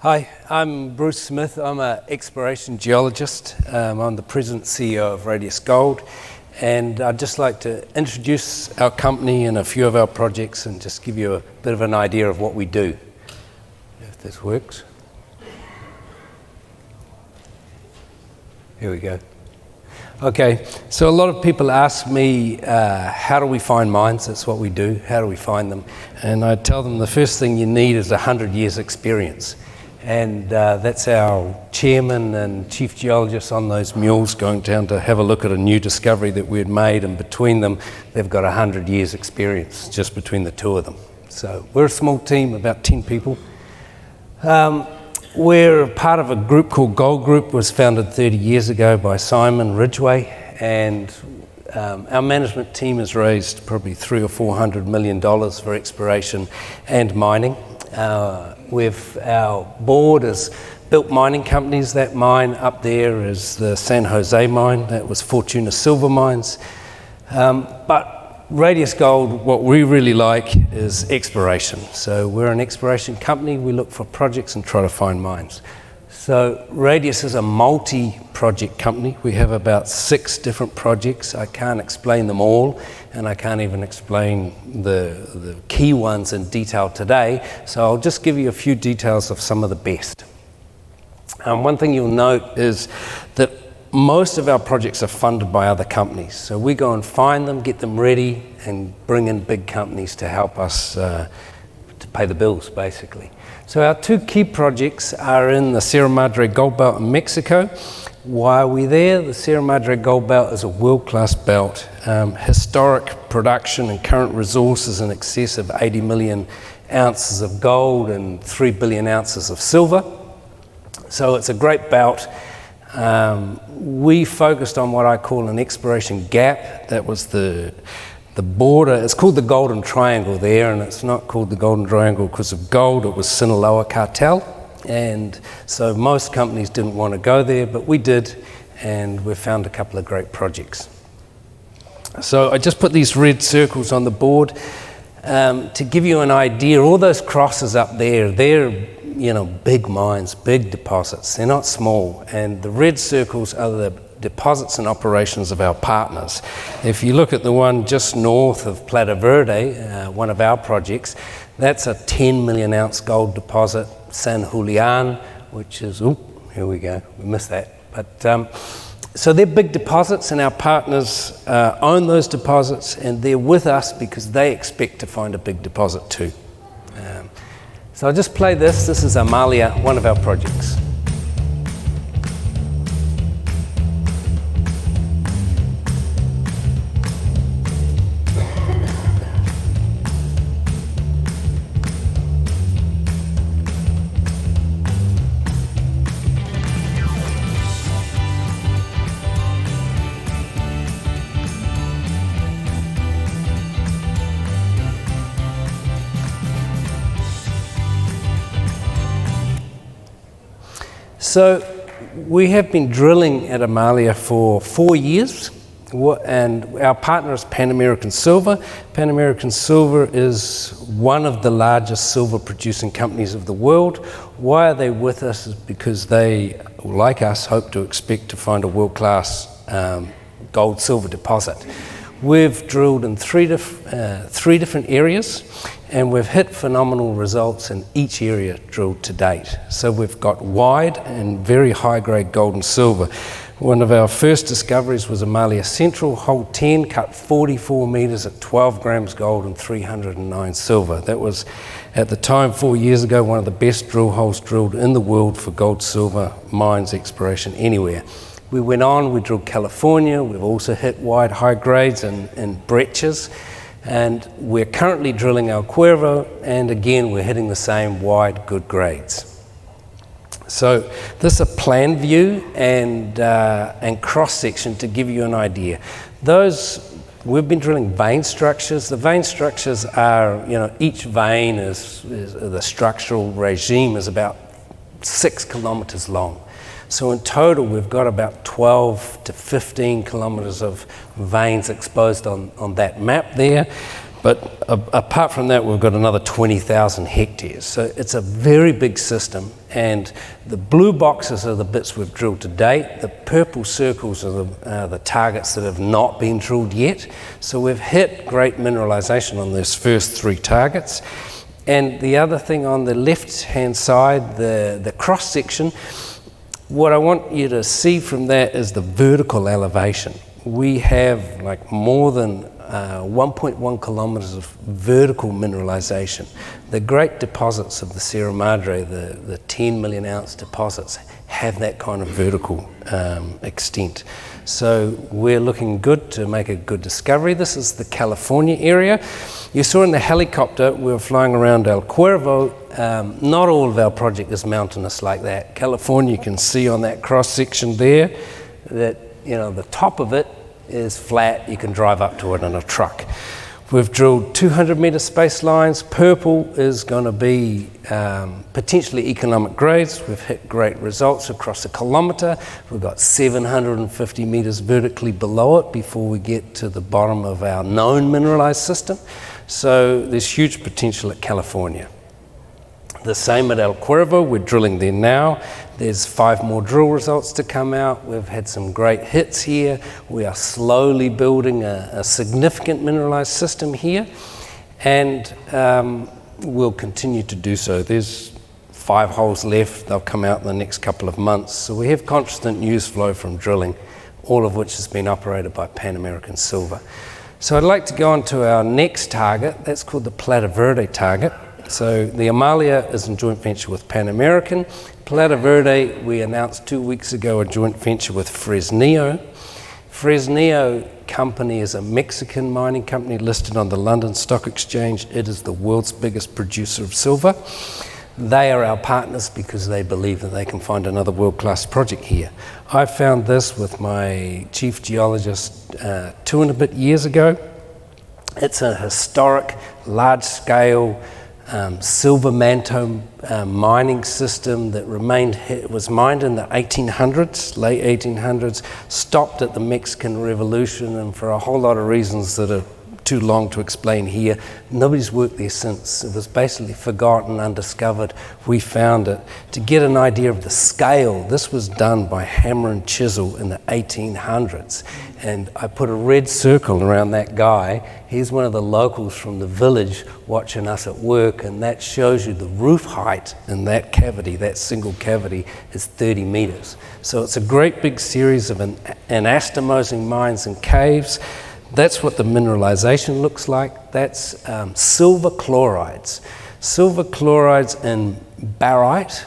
Hi, I'm Bruce Smith. I'm an exploration geologist. I'm the President CEO of Radius Gold, and I'd just like to introduce our company and a few of our projects and just give you a bit of an idea of what we do, if this works. Here we go. Okay, so a lot of people ask me, how do we find mines? That's what we do. How do we find them? And I tell them the first thing you need is 100 years experience. And that's our chairman and chief geologist on those mules going down to have a look at a new discovery that we had made, and between them they've got 100 years experience just between the two of them. So we're a small team, about 10 people. We're part of a group called Gold Group. Was founded 30 years ago by Simon Ridgway, and our management team has raised probably $300 or $400 million for exploration and mining. Our board has built mining companies. That mine up there is the San Jose mine. That was Fortuna Silver Mines. But Radius Gold, what we really like is exploration. So we're an exploration company. We look for projects and try to find mines. So Radius is a multi-project company. We have about 6 different projects. I can't explain them all, and I can't even explain the key ones in detail today. So I'll just give you a few details of some of the best. One thing you'll note is that most of our projects are funded by other companies. So we go and find them, get them ready, and bring in big companies to help us to pay the bills, basically. So our 2 key projects are in the Sierra Madre Gold Belt in Mexico. Why are we there? The Sierra Madre Gold Belt is a world-class belt. Historic production and current resources in excess of 80 million ounces of gold and 3 billion ounces of silver. So it's a great belt. We focused on what I call an exploration gap. That was the border. It's called the Golden Triangle there, and it's not called the Golden Triangle because of gold. It was Sinaloa cartel, and so most companies didn't want to go there, but we did, and we found a couple of great projects. So I just put these red circles on the board to give you an idea. All those crosses up there, they're big mines, big deposits. They're not small, and the red circles are the deposits and operations of our partners. If you look at the one just north of Plata Verde, one of our projects, that's a 10 million ounce gold deposit, San Julian, which is, here we go, we missed that. But so they're big deposits, and our partners own those deposits, and they're with us because they expect to find a big deposit too. So I'll just play this. This is Amalia, one of our projects. So we have been drilling at Amalia for 4 years, and our partner is Pan American Silver. Pan American Silver is one of the largest silver producing companies of the world. Why are they with us? Is because they, like us, hope to expect to find a world-class gold silver deposit. We've drilled in three different areas, and we've hit phenomenal results in each area drilled to date. So we've got wide and very high-grade gold and silver. One of our first discoveries was Amalia Central, hole 10, cut 44 meters at 12 grams gold and 309 silver. That was, at the time, 4 years ago, one of the best drill holes drilled in the world for gold-silver mines exploration anywhere. We went on, we drilled California. We've also hit wide, high grades and breccias. And we're currently drilling El Cuervo, and again, we're hitting the same wide, good grades. So this is a plan view and cross-section to give you an idea. We've been drilling vein structures. The vein structures are, each vein is the structural regime is about 6 kilometers long. So in total, we've got about 12 to 15 kilometers of veins exposed on that map there. But apart from that, we've got another 20,000 hectares. So it's a very big system, And the blue boxes are the bits we've drilled to date. The purple circles are the targets that have not been drilled yet. So we've hit great mineralization on those first 3 targets. And the other thing on the left-hand side, the cross-section, what I want you to see from that is the vertical elevation. We have like more than 1.1 kilometers of vertical mineralization. The great deposits of the Sierra Madre, the 10 million ounce deposits, have that kind of vertical extent. So we're looking good to make a good discovery. This is the California area. You saw in the helicopter, we were flying around El Cuervo. Not all of our project is mountainous like that. California, you can see on that cross section there that, you know, the top of it is flat. You can drive up to it in a truck. We've drilled 200 meter space lines. Purple is going to be potentially economic grades. We've hit great results across a kilometer. We've got 750 meters vertically below it before we get to the bottom of our known mineralized system. So there's huge potential at California. The same at El Cuervo, we're drilling there now. There's 5 more drill results to come out. We've had some great hits here. We are slowly building a significant mineralized system here, and we'll continue to do so. There's 5 holes left. They'll come out in the next couple of months. So we have constant news flow from drilling, all of which has been operated by Pan American Silver. So I'd like to go on to our next target. That's called the Plata Verde target. So the Amalia is in joint venture with Pan American. Plata Verde, we announced 2 weeks ago a joint venture with Fresnillo. Fresnillo company is a Mexican mining company listed on the London Stock Exchange. It is the world's biggest producer of silver. They are our partners because they believe that they can find another world-class project here. I found this with my chief geologist 2 and a bit years ago. It's a historic, large-scale silver manto mining system that was mined in the 1800s, late 1800s, stopped at the Mexican Revolution, and for a whole lot of reasons that are too long to explain here, nobody's worked there since. It was basically forgotten, undiscovered. We found it. To get an idea of the scale, this was done by hammer and chisel in the 1800s. And I put a red circle around that guy. He's one of the locals from the village watching us at work, and that shows you the roof height in that cavity, that single cavity, is 30 meters. So it's a great big series of anastomosing mines and caves. That's what the mineralization looks like. That's silver chlorides. Silver chlorides and barite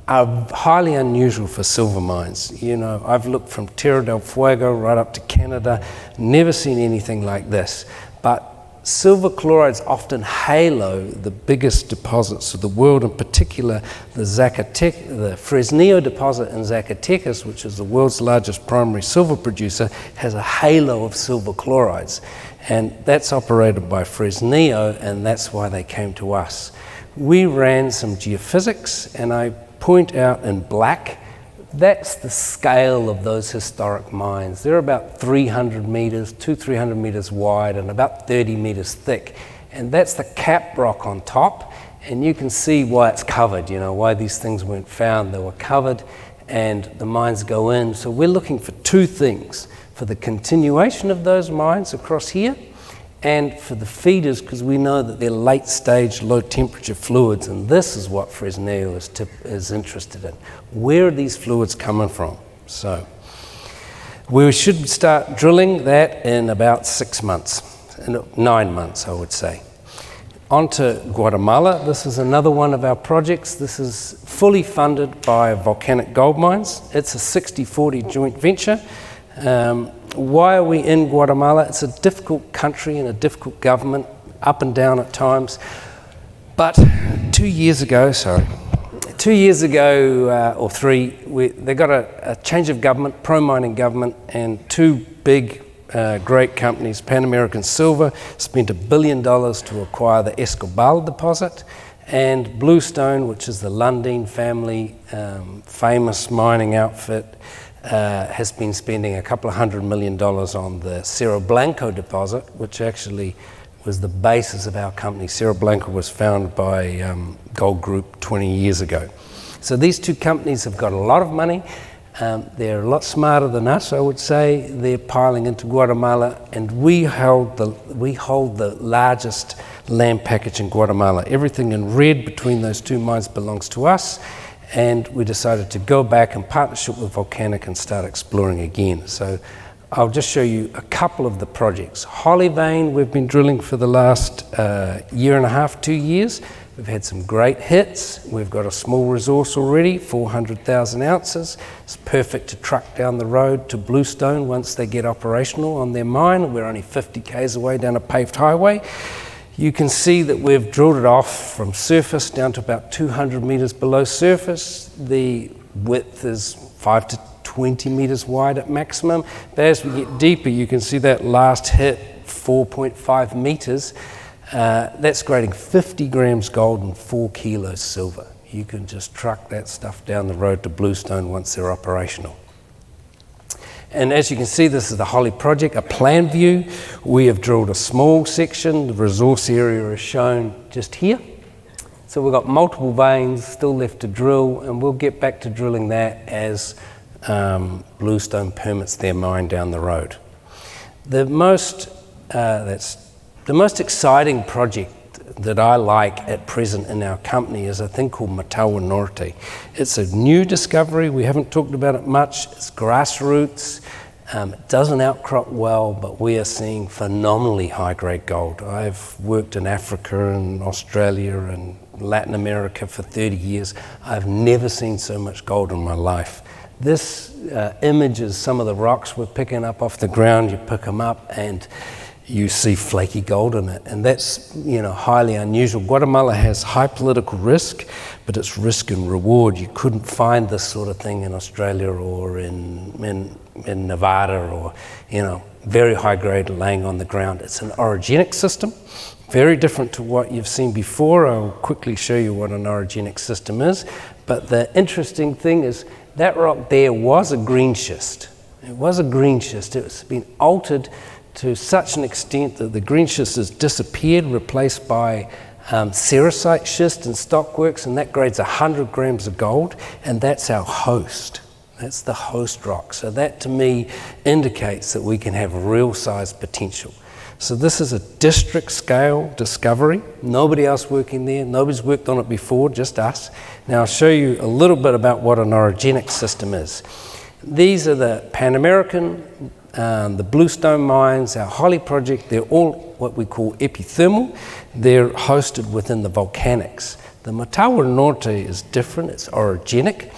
are highly unusual for silver mines. You know, I've looked from Tierra del Fuego right up to Canada, never seen anything like this. But silver chlorides often halo the biggest deposits of the world, in particular the Fresnillo deposit in Zacatecas, which is the world's largest primary silver producer, has a halo of silver chlorides. And that's operated by Fresnillo, and that's why they came to us. We ran some geophysics, and I point out in black, that's the scale of those historic mines. They're about 300 meters, 300 meters wide and about 30 meters thick. And that's the cap rock on top. And you can see why it's covered, you know, why these things weren't found. They were covered and the mines go in. So we're looking for 2 things: for the continuation of those mines across here, and for the feeders, because we know that they're late stage, low temperature fluids, and this is what Fresnillo is interested in. Where are these fluids coming from? So we should start drilling that in about 6 months, 9 months, I would say. On to Guatemala. This is another one of our projects. This is fully funded by Volcanic Gold Mines. It's a 60-40 joint venture. Why are we in Guatemala? It's a difficult country and a difficult government, up and down at times. But 2 years ago, or 3, they got a change of government, pro-mining government, and 2 big, great companies, Pan American Silver, spent $1 billion to acquire the Escobal deposit, and Bluestone, which is the Lundin family, famous mining outfit, has been spending $200 million on the Cerro Blanco deposit, which actually was the basis of our company. Serra Blanca was founded by Gold Group 20 years ago. So these two companies have got a lot of money. They're a lot smarter than us, I would say. They're piling into Guatemala, and we hold the largest land package in Guatemala. Everything in red between those two mines belongs to us, and we decided to go back in partnership with Volcanic and start exploring again. So I'll just show you a couple of the projects. Holly Vein, we've been drilling for the last year and a half, 2 years. We've had some great hits. We've got a small resource already, 400,000 ounces. It's perfect to truck down the road to Bluestone once they get operational on their mine. We're only 50 k's away down a paved highway. You can see that we've drilled it off from surface down to about 200 meters below surface. The width is 5 to 20 meters wide at maximum. But as we get deeper, you can see that last hit, 4.5 meters. That's grading 50 grams gold and 4 kilos silver. You can just truck that stuff down the road to Bluestone once they're operational. And as you can see, this is the Holly project, a plan view. We have drilled a small section. The resource area is shown just here. So we've got multiple veins still left to drill, and we'll get back to drilling that as Bluestone permits their mine down the road. The most exciting project that I like at present in our company is a thing called Matawa Norte. It's a new discovery. We haven't talked about it much. It's grassroots. It doesn't outcrop well, but we are seeing phenomenally high-grade gold. I've worked in Africa and Australia and Latin America for 30 years. I've never seen so much gold in my life. This images some of the rocks we're picking up off the ground. You pick them up and you see flaky gold in it, and that's, you know, highly unusual. Guatemala has high political risk, but it's risk and reward. You couldn't find this sort of thing in Australia or in Nevada, or, you know, very high grade laying on the ground. It's an orogenic system, very different to what you've seen before. I'll quickly show you what an orogenic system is, but the interesting thing is that rock there was a green schist. It was a green schist. It's been altered to such an extent that the green schist has disappeared, replaced by sericite schist and stockworks, and that grades 100 grams of gold, and that's our host. That's the host rock. So that to me indicates that we can have real size potential. So this is a district scale discovery. Nobody else working there. Nobody's worked on it before, just us. Now I'll show you a little bit about what an orogenic system is. These are the Pan American, the Bluestone mines, our Holly project. They're all what we call epithermal. They're hosted within the volcanics. The Matawa Norte is different. It's orogenic.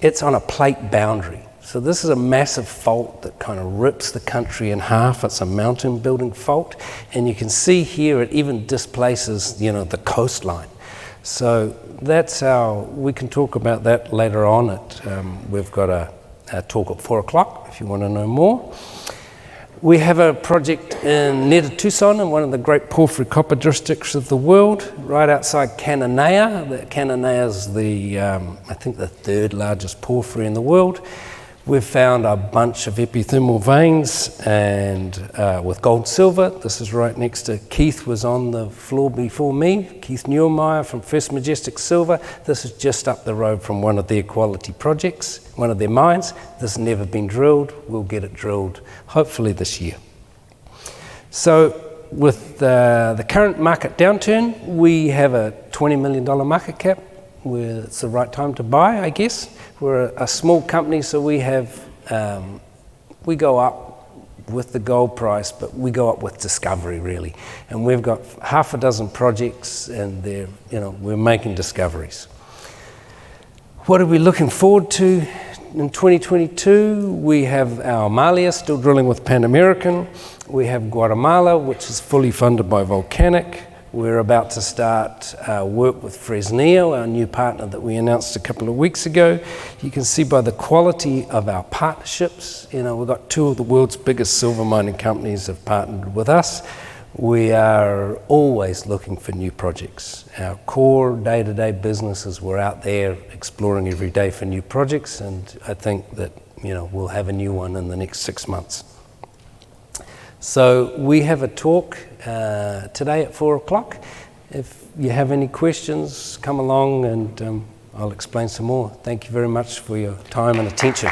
It's on a plate boundary. So this is a massive fault that kind of rips the country in half. It's a mountain building fault. And you can see here it even displaces, you know, the coastline. So that's how we can talk about that later on. We've got a talk at 4 o'clock if you want to know more. We have a project near Tucson in one of the great porphyry copper districts of the world, right outside Cananea. Cananea is I think the third largest porphyry in the world. We've found a bunch of epithermal veins and with gold silver. This is right next to Keith was on the floor before me, Keith Neumeyer from First Majestic Silver. This is just up the road from one of their quality projects, one of their mines. This has never been drilled. We'll get it drilled hopefully this year. So with the current market downturn, we have a $20 million market cap, where it's the right time to buy, I guess. We're a small company, so we go up with the gold price, but we go up with discovery, really. And we've got half a dozen projects, and we're making discoveries. What are we looking forward to in 2022? We have our Amalia still drilling with Pan American. We have Guatemala, which is fully funded by Volcanic. We're about to start work with Fresnillo, our new partner that we announced a couple of weeks ago. You can see by the quality of our partnerships, we've got two of the world's biggest silver mining companies have partnered with us. We are always looking for new projects. Our core day-to-day businesses, we're out there exploring every day for new projects, and I think that we'll have a new one in the next 6 months. So we have a talk today at 4 o'clock. If you have any questions, come along and I'll explain some more. Thank you very much for your time and attention.